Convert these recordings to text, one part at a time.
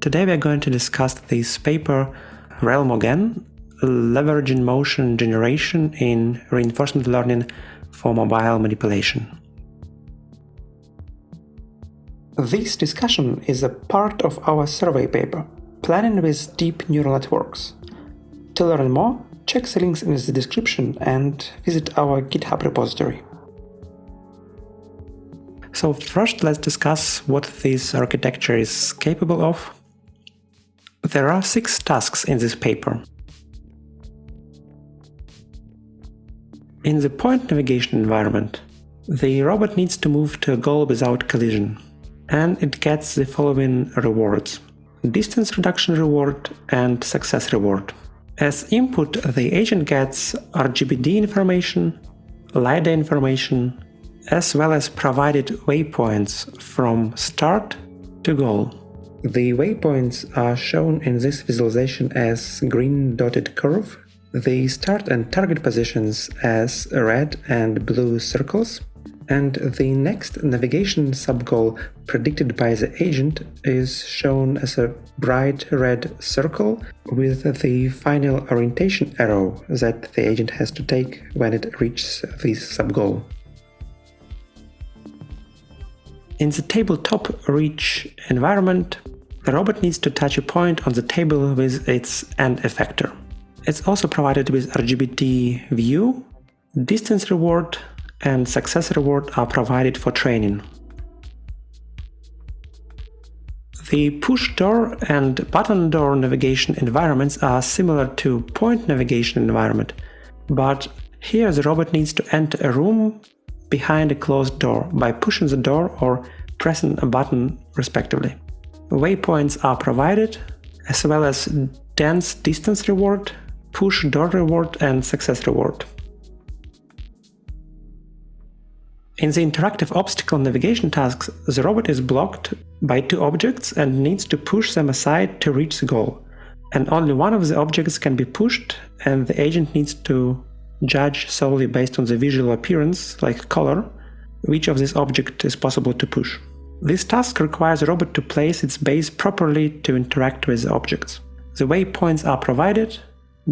Today we are going to discuss this paper, ReLMoGen, Leveraging Motion Generation in Reinforcement Learning for Mobile Manipulation. This discussion is a part of our survey paper, Planning with Deep Neural Networks. To learn more, check the links in the description and visit our GitHub repository. So first, let's discuss what this architecture is capable of. There are 6 tasks in this paper. In the point navigation environment, the robot needs to move to a goal without collision, and it gets the following rewards: distance reduction reward and success reward. As input, the agent gets RGBD information, LiDAR information, as well as provided waypoints from start to goal. The waypoints are shown in this visualization as green dotted curve, the start and target positions as red and blue circles, and the next navigation subgoal predicted by the agent is shown as a bright red circle with the final orientation arrow that the agent has to take when it reaches this subgoal. In the tabletop reach environment, the robot needs to touch a point on the table with its end effector. It's also provided with RGBD view, distance reward, and success reward are provided for training. The push door and button door navigation environments are similar to point navigation environment, but here the robot needs to enter a room behind a closed door by pushing the door or pressing a button respectively. Waypoints are provided, as well as dense distance reward, push door reward, and success reward. In the interactive obstacle navigation tasks, the robot is blocked by 2 objects and needs to push them aside to reach the goal. And only one of the objects can be pushed, and the agent needs to judge solely based on the visual appearance, like color, which of this object is possible to push. This task requires the robot to place its base properly to interact with the objects. The waypoints are provided,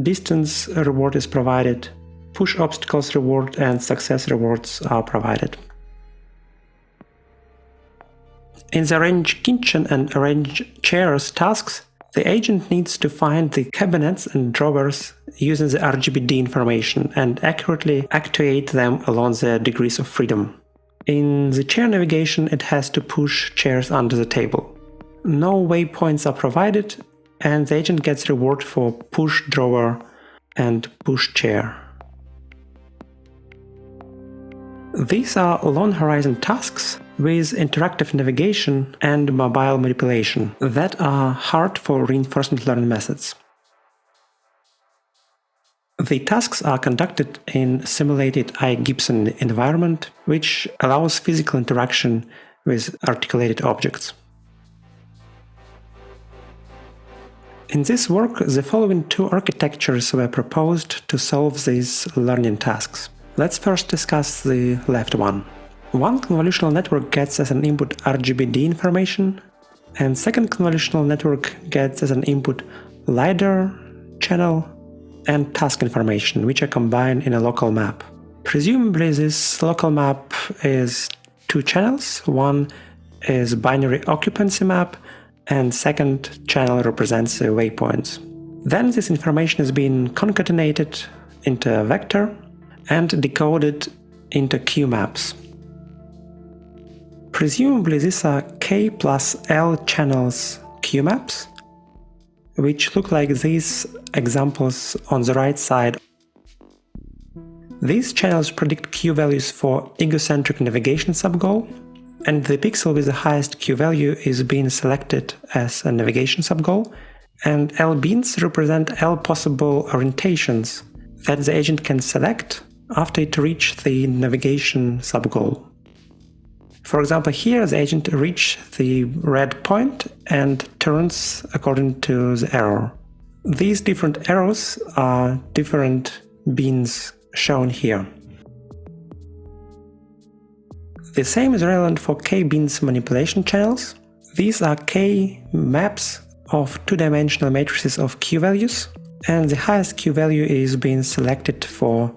distance reward is provided, push obstacles reward and success rewards are provided. In the arrange kitchen and arrange chairs tasks, the agent needs to find the cabinets and drawers using the RGBD information and accurately actuate them along the degrees of freedom. In the chair navigation, it has to push chairs under the table. No waypoints are provided, and the agent gets reward for push drawer and push chair. These are long horizon tasks with interactive navigation and mobile manipulation that are hard for reinforcement learning methods. The tasks are conducted in simulated I-Gibson environment, which allows physical interaction with articulated objects. In this work, the following 2 architectures were proposed to solve these learning tasks. Let's first discuss the left one. One convolutional network gets as an input RGBD information, and second convolutional network gets as an input LiDAR, channel, and task information, which are combined in a local map. Presumably this local map is 2 channels. One is binary occupancy map, and second channel represents the waypoints. Then this information is being concatenated into a vector and decoded into Q maps. Presumably these are K plus L channels Q maps, which look like these examples on the right side. These channels predict Q values for egocentric navigation subgoal, and the pixel with the highest Q value is being selected as a navigation subgoal, and L beans represent L possible orientations that the agent can select after it reaches the navigation subgoal. For example, here the agent reaches the red point and turns according to the arrow. These different arrows are different beans shown here. The same is relevant for K-beans manipulation channels. These are K maps of two-dimensional matrices of Q-values, and the highest Q-value is being selected for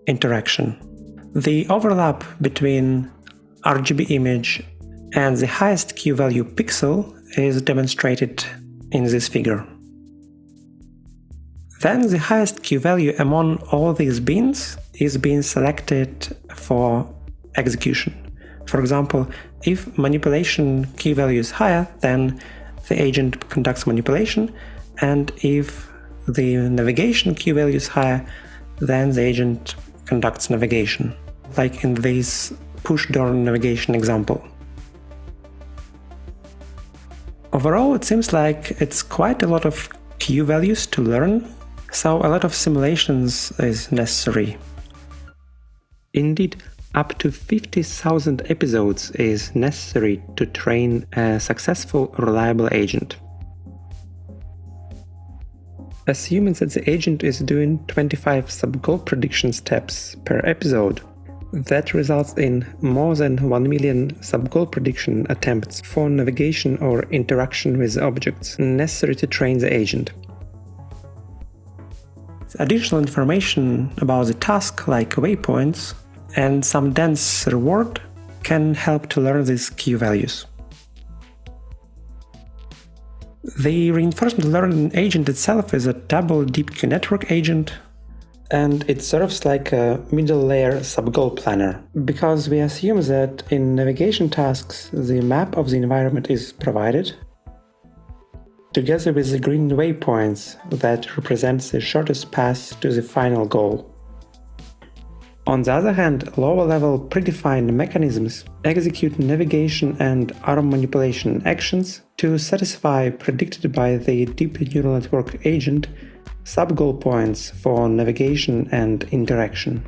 interaction. The overlap between RGB image and the highest Q-value pixel is demonstrated in this figure. Then the highest Q-value among all these bins is being selected for execution. For example, if manipulation Q-value is higher, then the agent conducts manipulation, and if the navigation Q-value is higher, then the agent conducts navigation, like in this push door navigation example. Overall, it seems like it's quite a lot of Q-values to learn, so a lot of simulations is necessary. Indeed, up to 50,000 episodes is necessary to train a successful, reliable agent. Assuming that the agent is doing 25 sub-goal prediction steps per episode, that results in more than 1 million sub-goal prediction attempts for navigation or interaction with objects necessary to train the agent. Additional information about the task, like waypoints and some dense reward, can help to learn these Q-values. The reinforcement learning agent itself is a double deep Q network agent, and it serves like a middle layer sub-goal planner, because we assume that in navigation tasks the map of the environment is provided, together with the green waypoints that represents the shortest path to the final goal. On the other hand, lower-level predefined mechanisms execute navigation and arm manipulation actions to satisfy predicted by the deep neural network agent sub-goal points for navigation and interaction.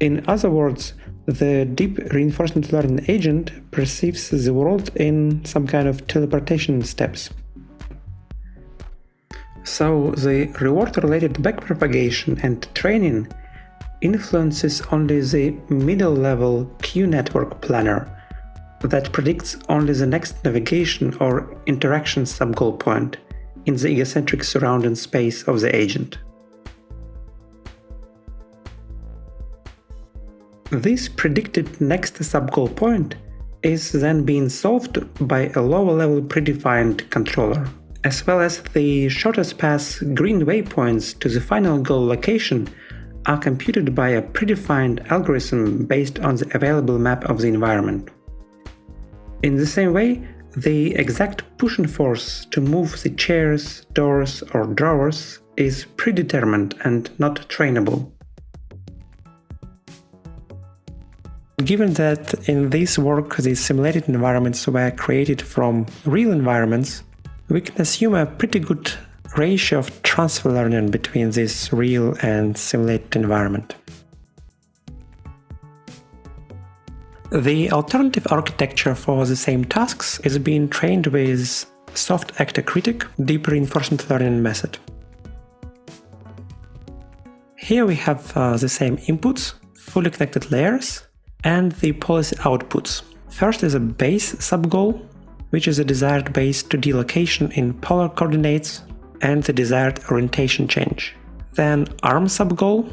In other words, the deep reinforcement learning agent perceives the world in some kind of teleportation steps. So the reward-related backpropagation and training influences only the middle-level Q network planner that predicts only the next navigation or interaction sub-goal point in the egocentric surrounding space of the agent. This predicted next sub-goal point is then being solved by a lower-level predefined controller, as well as the shortest path green waypoints to the final goal location are computed by a predefined algorithm based on the available map of the environment. In the same way, the exact pushing force to move the chairs, doors, or drawers is predetermined and not trainable. Given that in this work the simulated environments were created from real environments, we can assume a pretty good ratio of transfer learning between this real and simulated environment. The alternative architecture for the same tasks is being trained with soft actor critic deep reinforcement learning method. Here we have the same inputs, fully connected layers, and the policy outputs. First is a base sub-goal, which is a desired base 2D location in polar coordinates and the desired orientation change. Then arm sub-goal,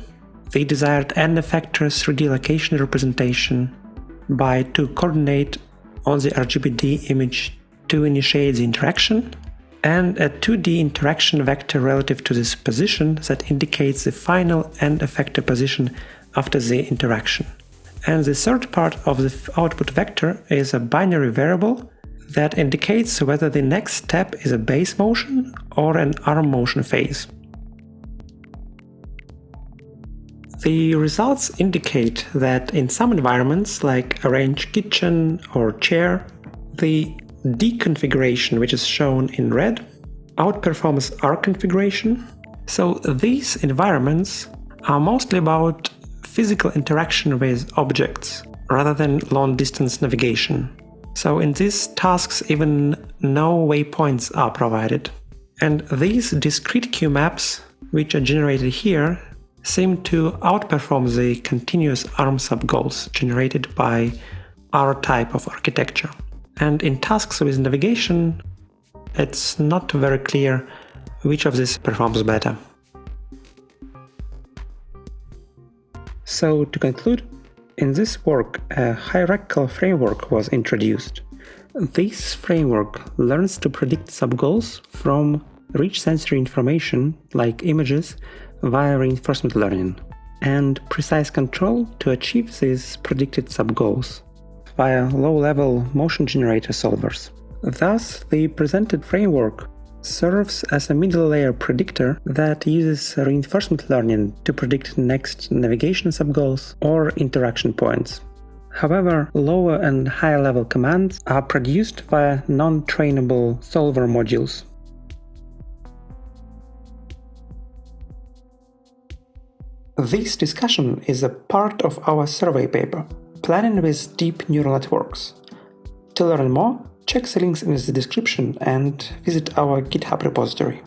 the desired end effector 3D location representation by 2 coordinate on the RGBD image to initiate the interaction, and a 2D interaction vector relative to this position that indicates the final end effector position after the interaction. And the third part of the output vector is a binary variable that indicates whether the next step is a base motion or an arm motion phase. The results indicate that in some environments, like arranged kitchen or chair, the D configuration, which is shown in red, outperforms R configuration. So these environments are mostly about physical interaction with objects rather than long-distance navigation. So in these tasks even no waypoints are provided. And these discrete Q maps, which are generated here, seem to outperform the continuous arm sub-goals generated by our type of architecture. And in tasks with navigation, it's not very clear which of these performs better. So to conclude, in this work, a hierarchical framework was introduced. This framework learns to predict subgoals from rich sensory information like images via reinforcement learning, and precise control to achieve these predicted subgoals via low-level motion generator solvers. Thus, the presented framework serves as a middle layer predictor that uses reinforcement learning to predict next navigation subgoals or interaction points. However, lower and higher level commands are produced via non-trainable solver modules. This discussion is a part of our survey paper, Planning with Deep Neural Networks. To learn more, check the links in the description and visit our GitHub repository.